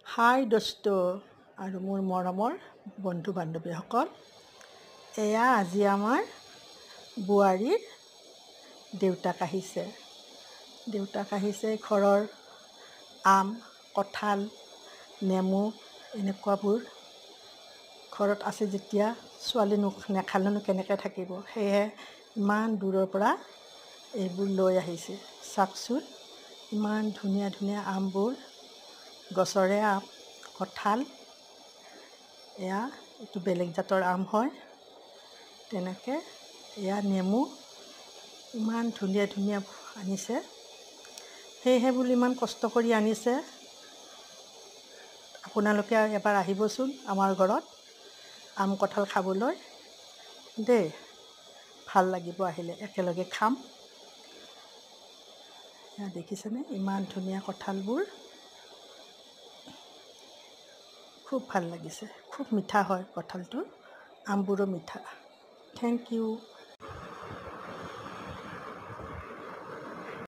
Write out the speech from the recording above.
হাই দোস্ত আৰু মোৰ মৰমৰ বন্ধু বান্ধৱীসকল, এয়া আজি আমাৰ বোৱাৰীৰ দেউতাক আহিছে। ঘৰৰ আম, কঁঠাল, নেমু এনেকুৱাবোৰ ঘৰত আছে যেতিয়া ছোৱালী নেখালেনো কেনেকৈ থাকিব, সেয়েহে ইমান দূৰৰ পৰা এইবোৰ লৈ আহিছে। চাওকচোন, ইমান ধুনীয়া ধুনীয়া আমবোৰ, গছৰে আম, কঁঠাল, এইটো বেলেগ জাতৰ আম হয়। তেনেকৈ এয়া নেমু, ইমান ধুনীয়া ধুনীয়া আনিছে। সেয়েহে বুলি ইমান কষ্ট কৰি আনিছে। আপোনালোকে এবাৰ আহিবচোন আমাৰ ঘৰত আম কঁঠাল খাবলৈ দেই, ভাল লাগিব আহিলে, একেলগে খাম। দেখিছেনে ইমান ধুনীয়া কঁঠালবোৰ, খুব ভাল লাগিছে। খুব মিঠা হয় কঁঠালটো, আমবোৰো মিঠা। Thank U.